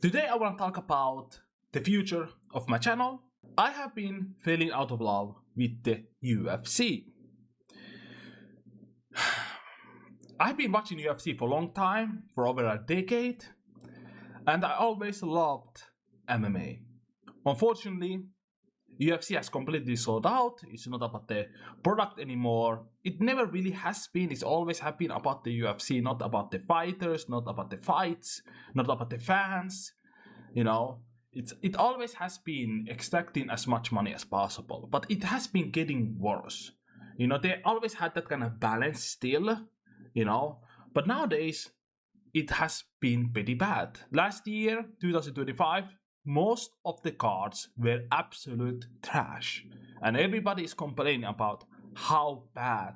Today I want to talk about the future of my channel. I have been falling out of love with the UFC. I've been watching UFC for a long time, for over a decade, and I always loved MMA. Unfortunately, UFC has completely sold out. It's not about the product anymore. It never really has been. It's always have been about the UFC, not about the fighters, not about the fights, not about the fans. You know, it always has been extracting as much money as possible, but it has been getting worse. They always had that kind of balance still, but nowadays it has been pretty bad. Last year, 2025, most of the cards were absolute trash, and everybody is complaining about how bad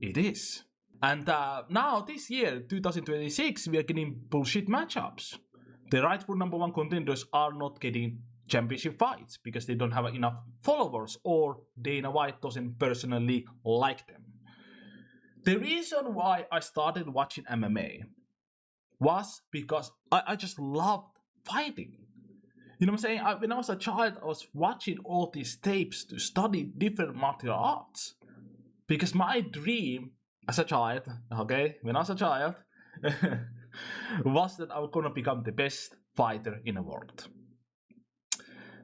it is. And now this year, 2026, we are getting bullshit matchups. The rightful number one contenders are not getting championship fights because they don't have enough followers or Dana White doesn't personally like them. The reason why I started watching MMA was because I just loved fighting. You know what I'm saying? When I was a child, I was watching all these tapes to study different martial arts. Because my dream as a child, when I was a child, was that I was gonna become the best fighter in the world.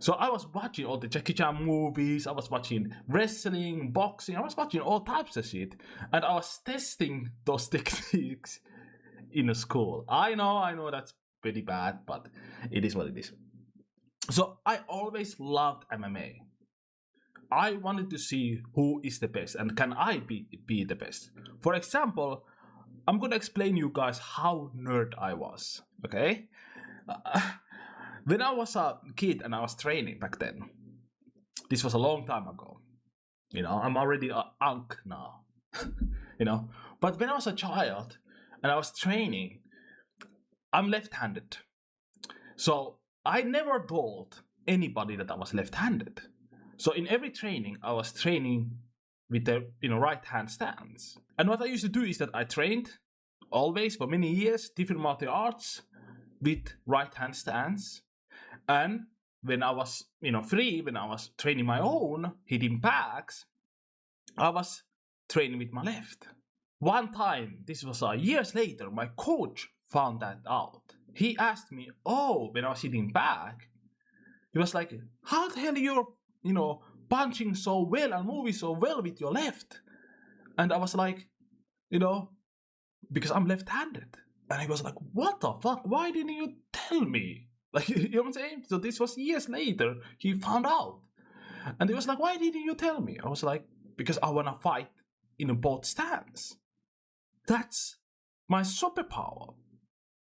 So I was watching all the Jackie Chan movies, I was watching wrestling, boxing, I was watching all types of shit. And I was testing those techniques in a school. I know that's pretty bad, but it is what it is. So I always loved MMA. I wanted to see who is the best and can I be the best. For example, I'm gonna explain you guys how nerd I was, okay? When I was a kid and I was training back then, this was a long time ago. I'm already an unk now, But when I was a child and I was training, I'm left-handed. So I never told anybody that I was left-handed. So in every training, I was training with the right hand stance. And what I used to do is that I trained always for many years different martial arts with right hand stance. And when I was free, when I was training my own, hitting backs, I was training with my left. One time, this was years later, my coach found that out. He asked me, when I was hitting back, he was like, how the hell you're punching so well and moving so well with your left? And I was like, because I'm left-handed. And he was like, what the fuck? Why didn't you tell me? Like, you know what I'm saying? So this was years later, he found out. And he was like, why didn't you tell me? I was like, because I want to fight in a both stance. That's my superpower.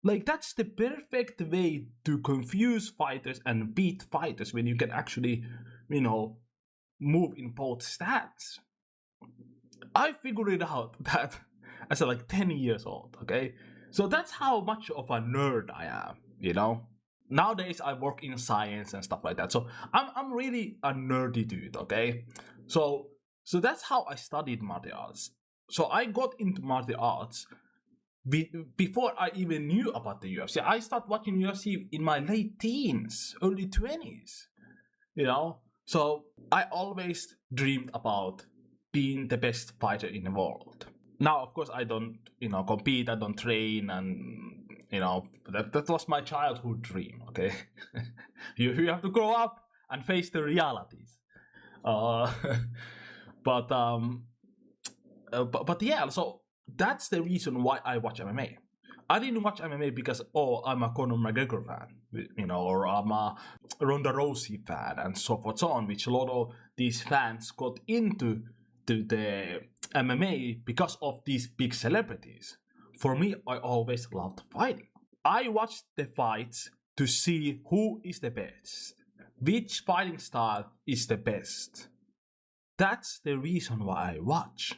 Like, that's the perfect way to confuse fighters and beat fighters when you can actually, move in both stats. I figured it out that as a 10 years old, okay? So that's how much of a nerd I am, Nowadays I work in science and stuff like that. So I'm really a nerdy dude, okay? So that's how I studied martial arts. So I got into martial arts before I even knew about the UFC. I started watching UFC in my late teens, early 20s, So I always dreamed about being the best fighter in the world. Now, of course, I don't, compete, I don't train, and, that was my childhood dream, okay? you have to grow up and face the realities. But yeah, so that's the reason why I watch MMA. I didn't watch MMA because, I'm a Conor McGregor fan, or I'm a Ronda Rousey fan, and so forth, so on, which a lot of these fans got into the MMA because of these big celebrities. For me, I always loved fighting. I watched the fights to see who is the best, which fighting style is the best. That's the reason why I watch.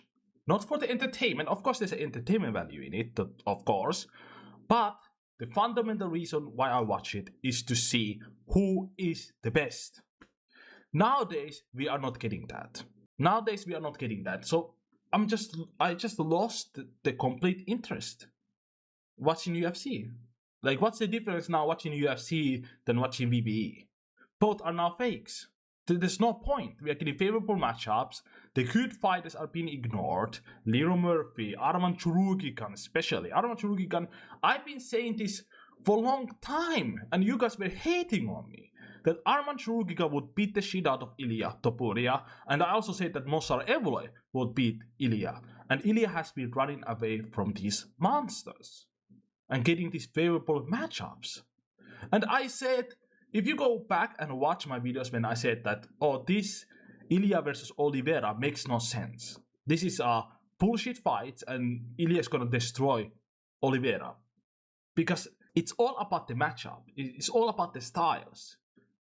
Not for the entertainment, of course there's an entertainment value in it, of course, but the fundamental reason why I watch it is to see who is the best. Nowadays, we are not getting that. So I just lost the complete interest watching UFC. Like, what's the difference now watching UFC than watching WWE? Both are now fakes. There's no point. We are getting favorable matchups. The good fighters are being ignored. Lero Murphy, Arman Churugikan especially. Arman Churugikan, I've been saying this for a long time, and you guys were hating on me. That Arman Churugikan would beat the shit out of Ilya Topuria, and I also said that Mosar Evloev would beat Ilya. And Ilya has been running away from these monsters and getting these favorable matchups. And I said, if you go back and watch my videos when I said that, oh, this Ilya versus Oliveira makes no sense. This is a bullshit fight and Ilya is gonna destroy Oliveira. Because it's all about the matchup. It's all about the styles.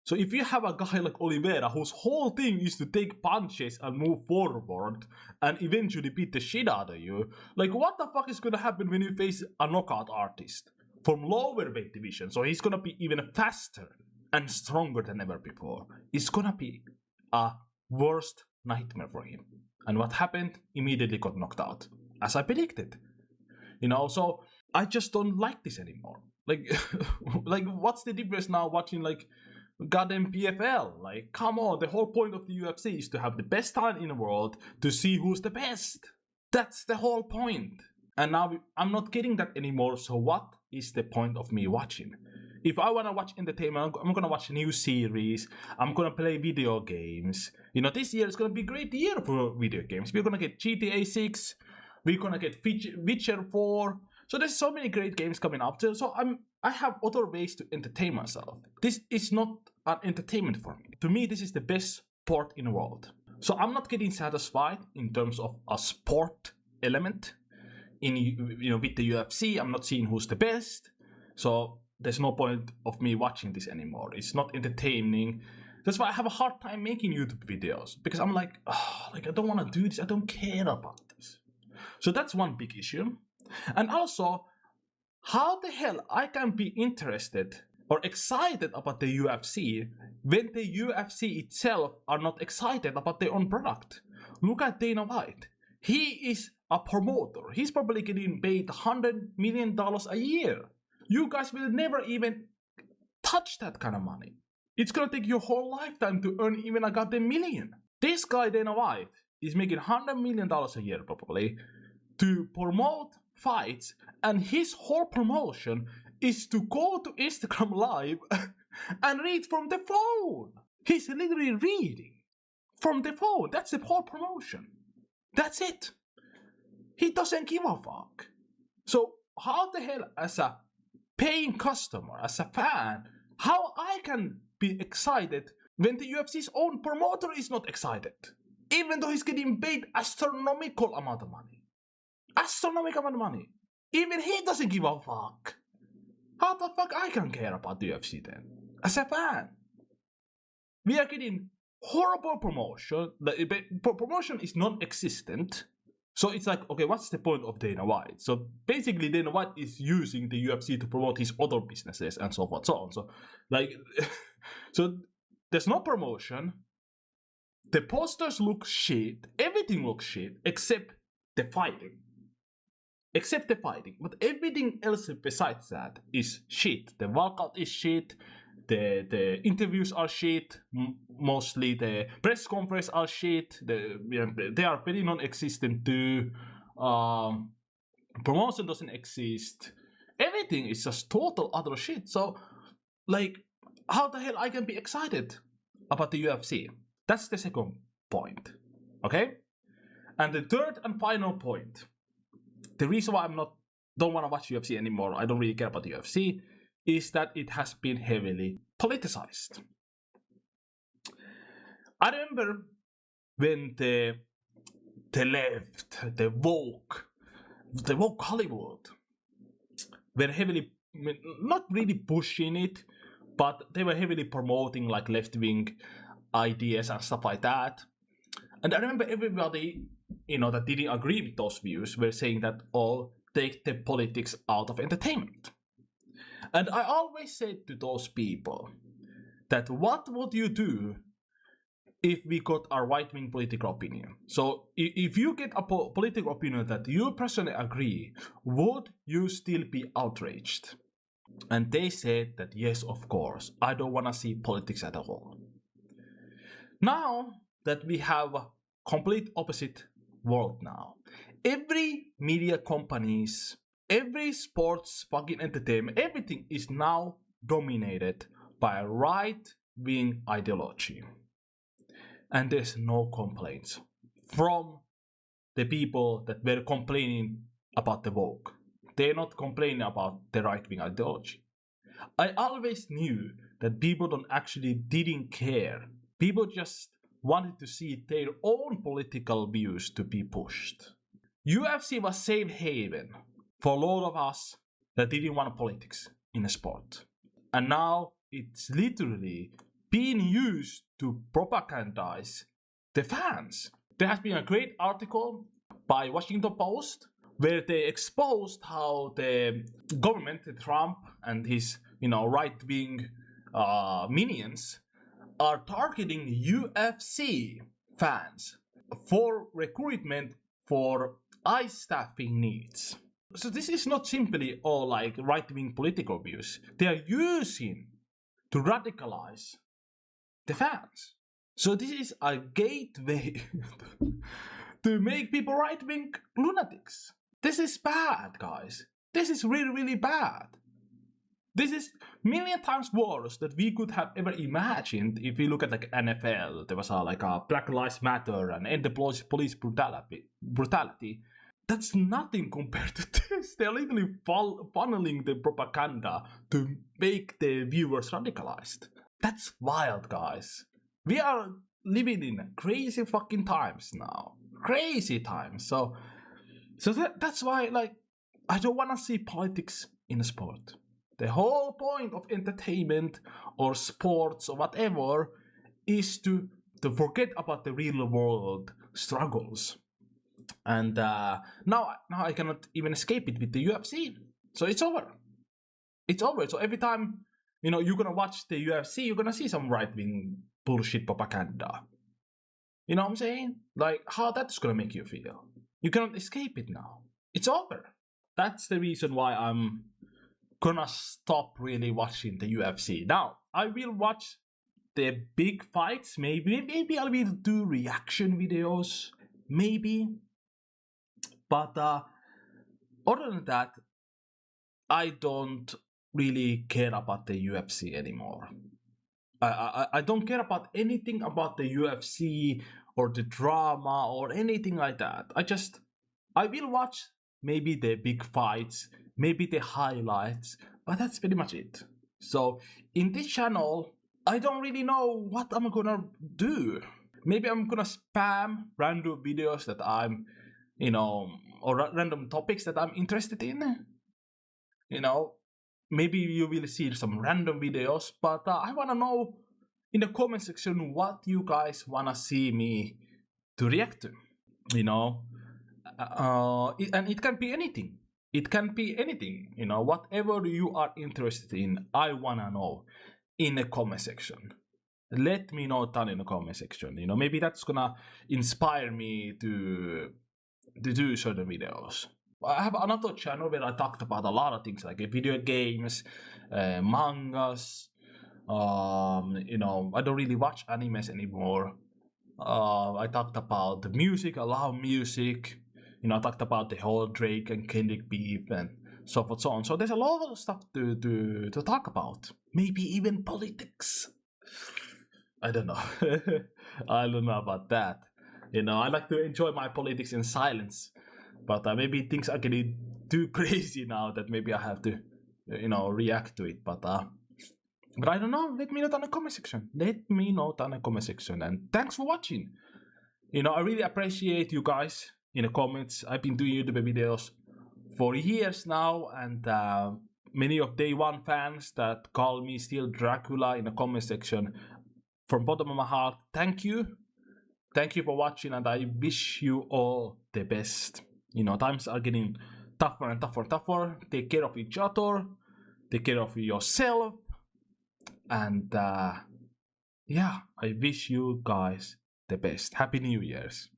So if you have a guy like Oliveira whose whole thing is to take punches and move forward and eventually beat the shit out of you, like what the fuck is gonna happen when you face a knockout artist from lower weight division? So he's gonna be even faster and stronger than ever before. It's gonna be a worst nightmare for him. And what happened? Immediately got knocked out, as I predicted. You know, so I just don't like this anymore. Like, like what's the difference now watching like goddamn PFL? Like, come on, the whole point of the UFC is to have the best talent in the world to see who's the best. That's the whole point. And now I'm not getting that anymore, so what is the point of me watching? If I want to watch entertainment, I'm going to watch new series, I'm going to play video games. You know, this year is going to be a great year for video games. We're going to get GTA 6, we're going to get Witcher 4. So there's so many great games coming up. So I have other ways to entertain myself. This is not an entertainment for me. To me, this is the best sport in the world. So I'm not getting satisfied in terms of a sport element. With the UFC, I'm not seeing who's the best. So there's no point of me watching this anymore. It's not entertaining. That's why I have a hard time making YouTube videos, because I'm like, I don't want to do this. I don't care about this. So that's one big issue. And also, how the hell I can be interested or excited about the UFC when the UFC itself are not excited about their own product? Look at Dana White. He is a promoter. He's probably getting paid $100 million a year. You guys will never even touch that kind of money. It's gonna take your whole lifetime to earn even a goddamn million. This guy, Dana White, is making $100 million a year probably to promote fights, and his whole promotion is to go to Instagram Live and read from the phone. He's literally reading from the phone. That's the whole promotion. That's it. He doesn't give a fuck. So how the hell, as a paying customer, as a fan, how I can be excited when the UFC's own promoter is not excited, even though he's getting paid astronomical amount of money. Astronomical amount of money. Even he doesn't give a fuck. How the fuck I can care about the UFC then? As a fan. We are getting horrible promotion. The promotion is non-existent. So it's like, okay, what's the point of Dana White? So basically Dana White is using the UFC to promote his other businesses and so forth, so on. So like, so there's no promotion. The posters look shit. Everything looks shit except the fighting. Except the fighting. But everything else besides that is shit. The walkout is shit. The interviews are shit. Mostly the press conference are shit. They are very non-existent too. Promotion doesn't exist. Everything is just total other shit. So, like, how the hell I can be excited about the UFC? That's the second point. Okay? And the third and final point. The reason why don't want to watch UFC anymore, I don't really care about the UFC, is that it has been heavily politicized. I remember when the left, the woke Hollywood were heavily, not really pushing it, but they were heavily promoting like left-wing ideas and stuff like that. And I remember everybody, that didn't agree with those views were saying that, take the politics out of entertainment. And I always said to those people that what would you do if we got a right-wing political opinion? So if you get a political opinion that you personally agree, would you still be outraged? And they said that yes, of course, I don't want to see politics at all. Now that we have a complete opposite world now, every media companies, every sports fucking entertainment, everything is now dominated by a right-wing ideology. And there's no complaints from the people that were complaining about the woke. They're not complaining about the right-wing ideology. I always knew that people don't actually didn't care. People just wanted to see their own political views to be pushed. UFC was safe haven for a lot of us that didn't want politics in a sport. And now it's literally being used to propagandize the fans. There has been a great article by Washington Post where they exposed how the government, Trump and his right-wing minions, are targeting UFC fans for recruitment for eye staffing needs. So this is not simply all like right-wing political views. They are using to radicalize the fans. So this is a gateway to make people right-wing lunatics. This is bad, guys. This is really, really bad. This is million times worse than we could have ever imagined if we look at like NFL. There was a Black Lives Matter and end the police brutality. That's nothing compared to this. They're literally funneling the propaganda to make the viewers radicalized. That's wild, guys. We are living in crazy fucking times now. Crazy times. So that's why, like, I don't want to see politics in a sport. The whole point of entertainment or sports or whatever is to forget about the real world struggles. And now I cannot even escape it with the UFC. So it's over. It's over. So every time you're gonna watch the UFC, you're gonna see some right-wing bullshit propaganda. You know what I'm saying? Like, how that's gonna make you feel. You cannot escape it now. It's over. That's the reason why I'm gonna stop really watching the UFC. Now, I will watch the big fights, maybe I will do reaction videos, maybe. But other than that, I don't really care about the UFC anymore. I don't care about anything about the UFC or the drama or anything like that. I will watch maybe the big fights, maybe the highlights, but that's pretty much it. So in this channel, I don't really know what I'm gonna do. Maybe I'm gonna spam random videos that I'm, or random topics that I'm interested in. Maybe you will see some random videos, but I wanna know in the comment section what you guys wanna see me to react to. And it can be anything. It can be anything. Whatever you are interested in, I wanna know in the comment section. Let me know down in the comment section. Maybe that's gonna inspire me to do certain videos. I have another channel where I talked about a lot of things like video games, mangas. I don't really watch animes anymore. I talked about the music, I love music. I talked about the whole Drake and Kendrick beef and so forth, so on. So there's a lot of stuff to talk about. Maybe even politics. I don't know. I don't know about that. I like to enjoy my politics in silence. But maybe things are getting too crazy now that maybe I have to, react to it. But I don't know. Let me know down in the comment section. Let me know down in the comment section. And thanks for watching. I really appreciate you guys in the comments. I've been doing YouTube videos for years now. And many of Day One fans that call me still Dracula in the comment section. From bottom of my heart, thank you. Thank you for watching. And I wish you all the best. Times are getting tougher and tougher and tougher. Take care of each other. Take care of yourself. And yeah, I wish you guys the best. Happy New Year's.